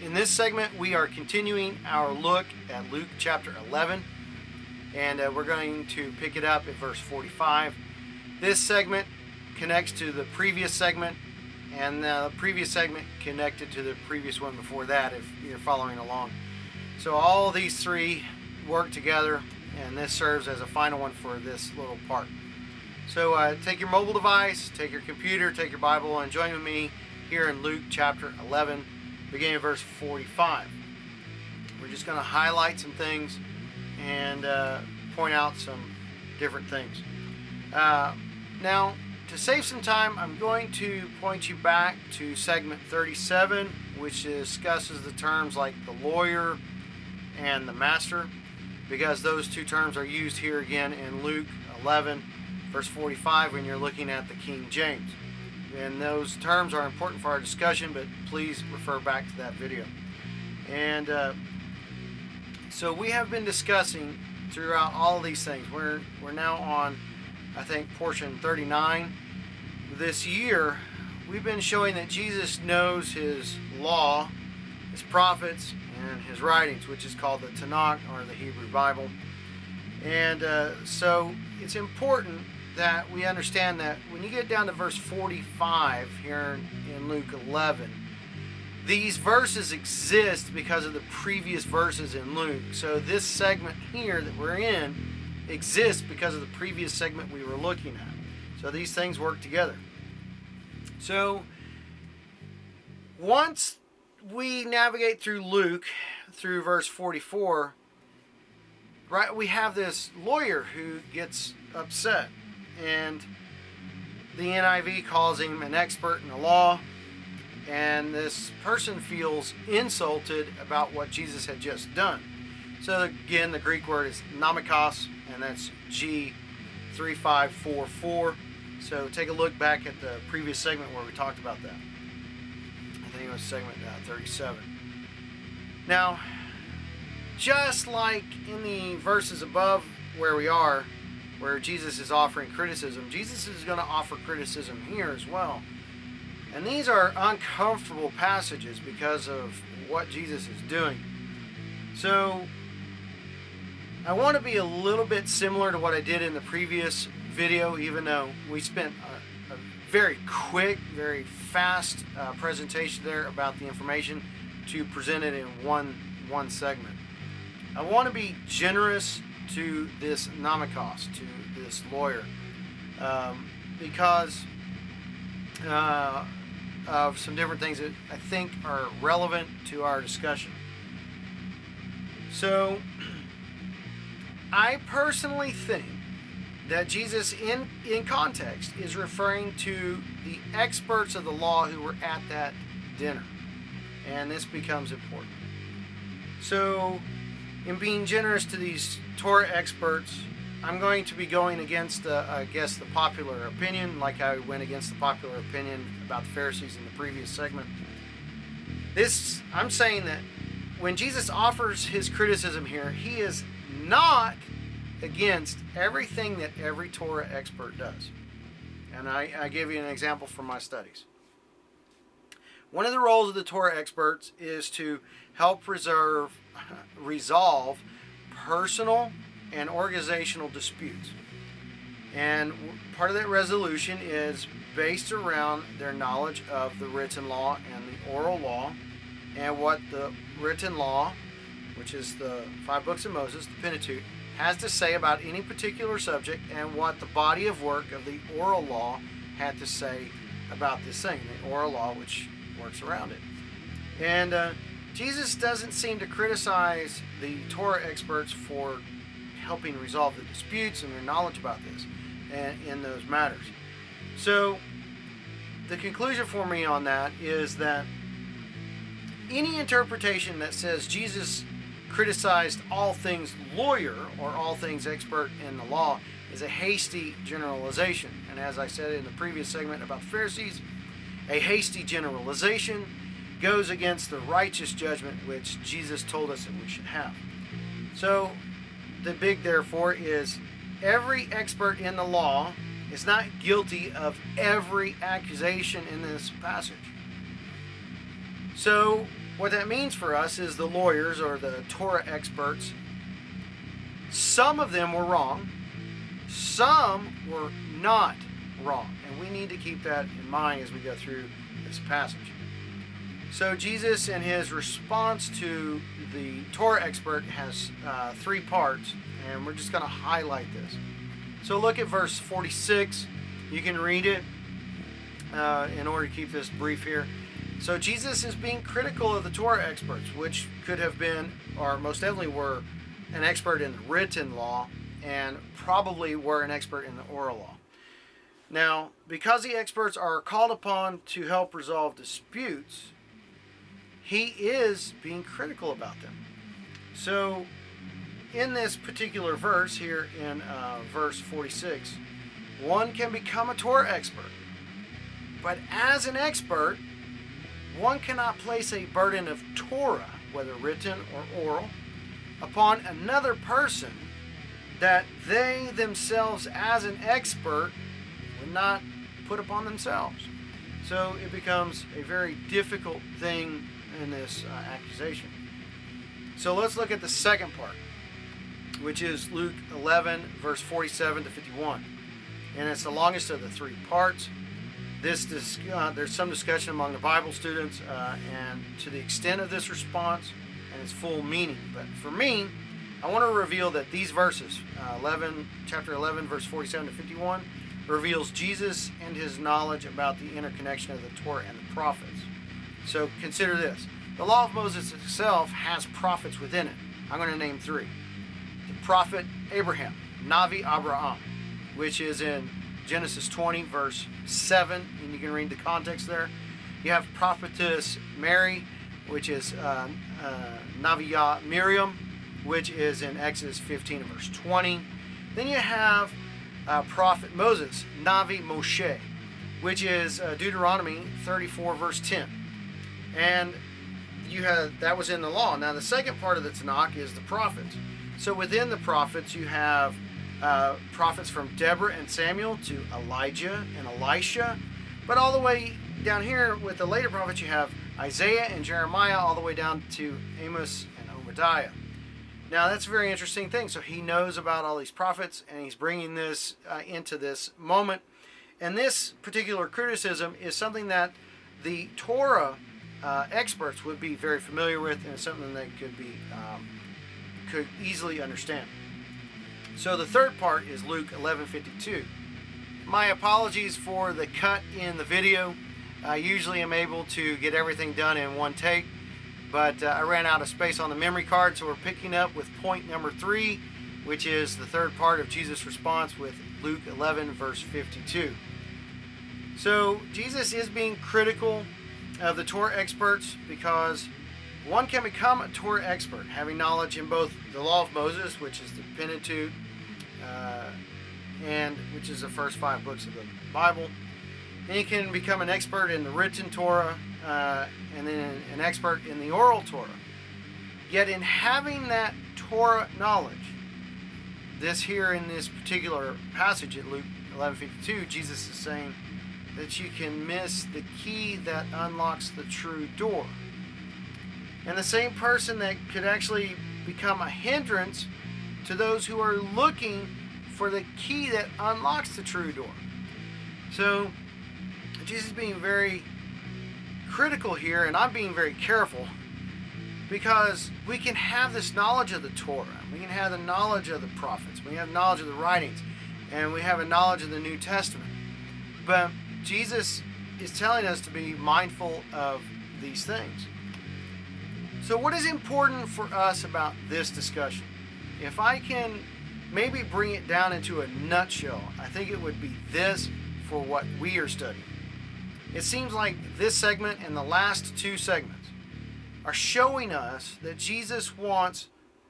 In this segment, we are continuing our look at Luke chapter 11, and we're going to pick it up at verse 45. This segment connects to the previous segment, and the previous segment connected to the previous one before that, if you're following along. So all these three work together, and this serves as a final one for this little part. So take your mobile device, take your computer, take your Bible, and join with me here in Luke chapter 11, beginning of verse 45. We're just going to highlight some things and point out some different things. Now, to save some time, I'm going to point you back to segment 37, which discusses the terms like the lawyer and the master, because those two terms are used here again in Luke 11, verse 45, when you're looking at the King James. And those terms are important for our discussion, but please refer back to that video. And so we have been discussing throughout all these things. We're now on, I think, portion 39. This year, we've been showing that Jesus knows his law, his prophets, and his writings, which is called the Tanakh, or the Hebrew Bible. And so it's important that we understand that when you get down to verse 45 here in Luke 11, these verses exist because of the previous verses in Luke. So this segment here that we're in exists because of the previous segment we were looking at. So these things work together. So once we navigate through Luke, through verse 44, right, we have this lawyer who gets upset, and the NIV calls him an expert in the law, and this person feels insulted about what Jesus had just done. So again, the Greek word is nomikos, and that's G3544. So take a look back at the previous segment where we talked about that. I think it was segment 37. Now, just like in the verses above where we are, where Jesus is offering criticism, Jesus is going to offer criticism here as well. And these are uncomfortable passages because of what Jesus is doing. So I want to be a little bit similar to what I did in the previous video, even though we spent a very quick, very fast presentation there about the information to present it in one segment. I want to be generous to this nomikos, to this lawyer, because of some different things that I think are relevant to our discussion. So I personally think that Jesus in context is referring to the experts of the law who were at that dinner, and this becomes important. So in being generous to these Torah experts, I'm going to be going against, I guess, the popular opinion, like I went against the popular opinion about the Pharisees in the previous segment. I'm saying that when Jesus offers his criticism here, he is not against everything that every Torah expert does. And I give you an example from my studies. One of the roles of the Torah experts is to help resolve personal and organizational disputes. And part of that resolution is based around their knowledge of the written law and the oral law, and what the written law, which is the 5 books of Moses, the Pentateuch, has to say about any particular subject, and what the body of work of the oral law had to say about this thing, the oral law which works around it. And Jesus doesn't seem to criticize the Torah experts for helping resolve the disputes and their knowledge about this and in those matters. So the conclusion for me on that is that any interpretation that says Jesus criticized all things lawyer or all things expert in the law is a hasty generalization. And as I said in the previous segment about the Pharisees, a hasty generalization goes against the righteous judgment which Jesus told us that we should have. So the big therefore is every expert in the law is not guilty of every accusation in this passage. So What that means for us is the lawyers or the Torah experts, some of them were wrong, some were not wrong. And we need to keep that in mind as we go through this passage. So Jesus, in his response to the Torah expert, has 3 parts, and we're just going to highlight this. So look at verse 46. You can read it in order to keep this brief here. So Jesus is being critical of the Torah experts, which could have been, or most definitely were, an expert in the written law and probably were an expert in the oral law. Now, because the experts are called upon to help resolve disputes, he is being critical about them. So, in this particular verse here in verse 46, one can become a Torah expert. But as an expert, one cannot place a burden of Torah, whether written or oral, upon another person that they themselves as an expert would not put upon themselves. So it becomes a very difficult thing in this accusation. So let's look at the second part, which is Luke 11, verse 47 to 51. And it's the longest of the 3 parts. There's some discussion among the Bible students and to the extent of this response and its full meaning. But for me, I want to reveal that these verses, chapter 11, verse 47 to 51, reveals Jesus and his knowledge about the interconnection of the Torah and the prophets. So consider this. The law of Moses itself has prophets within it. I'm going to name 3. The prophet Abraham, Navi Abraham, which is in Genesis 20, verse 7, and you can read the context there. You have prophetess Mary, which is Naviya Miriam, which is in Exodus 15, verse 20. Then you have prophet Moses, Navi Moshe, which is Deuteronomy 34, verse 10. And that was in the law. Now the second part of the Tanakh is the prophets. So within the prophets you have prophets from Deborah and Samuel to Elijah and Elisha. But all the way down here with the later prophets you have Isaiah and Jeremiah all the way down to Amos and Obadiah. Now that's a very interesting thing. So he knows about all these prophets and he's bringing this into this moment. And this particular criticism is something that the Torah experts would be very familiar with, and it's something they could easily understand. So the third part is Luke 11:52. My apologies for the cut in the video. I usually am able to get everything done in one take, but I ran out of space on the memory card, so we're picking up with point number 3, which is the third part of Jesus' response with Luke 11, verse 52. So Jesus is being critical of the Torah experts because one can become a Torah expert, having knowledge in both the law of Moses, which is the Pentateuch, and which is the first 5 books of the Bible. Then you can become an expert in the written Torah, and then an expert in the oral Torah. Yet in having that Torah knowledge, this here in this particular passage at Luke 11:52, Jesus is saying that you can miss the key that unlocks the true door. And the same person that could actually become a hindrance to those who are looking for the key that unlocks the true door. So Jesus is being very critical here, and I'm being very careful, because we can have this knowledge of the Torah, we can have the knowledge of the prophets, we have knowledge of the writings, and we have a knowledge of the New Testament. But Jesus is telling us to be mindful of these things. So what is important for us about this discussion? If I can maybe bring it down into a nutshell, I think it would be this for what we are studying. It seems like this segment and the last 2 segments are showing us that Jesus wants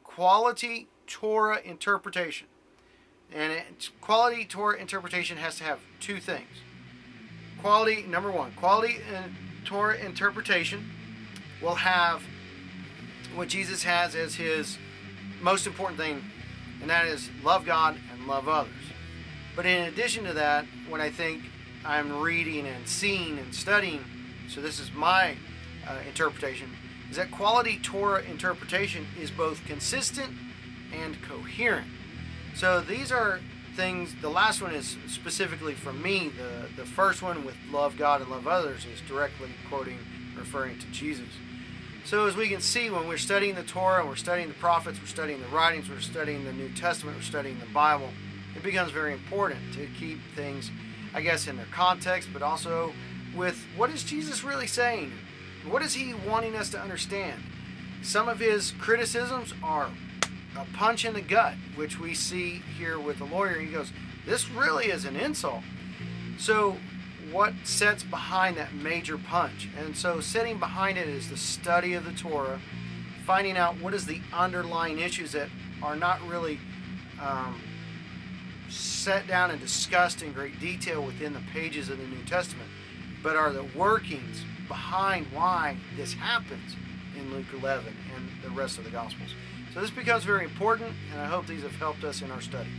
quality Torah interpretation. And quality Torah interpretation has to have 2 things. Number 1, quality Torah interpretation will have what Jesus has as his most important thing, and that is love God and love others. But in addition to that, when I think I'm reading and seeing and studying, so this is my interpretation, is that quality Torah interpretation is both consistent and coherent. So these are things. The last one is specifically from me. The first one with love God and love others is directly quoting, referring to Jesus. So as we can see, when we're studying the Torah, we're studying the prophets, we're studying the writings, we're studying the New Testament, we're studying the Bible, it becomes very important to keep things, I guess, in their context, but also with what is Jesus really saying? What is he wanting us to understand? Some of his criticisms are a punch in the gut, which we see here with the lawyer. He goes, this really is an insult. So what sets behind that major punch? And so sitting behind it is the study of the Torah, finding out what is the underlying issues that are not really set down and discussed in great detail within the pages of the New Testament, but are the workings behind why this happens in Luke 11 and the rest of the Gospels. So this becomes very important, and I hope these have helped us in our study.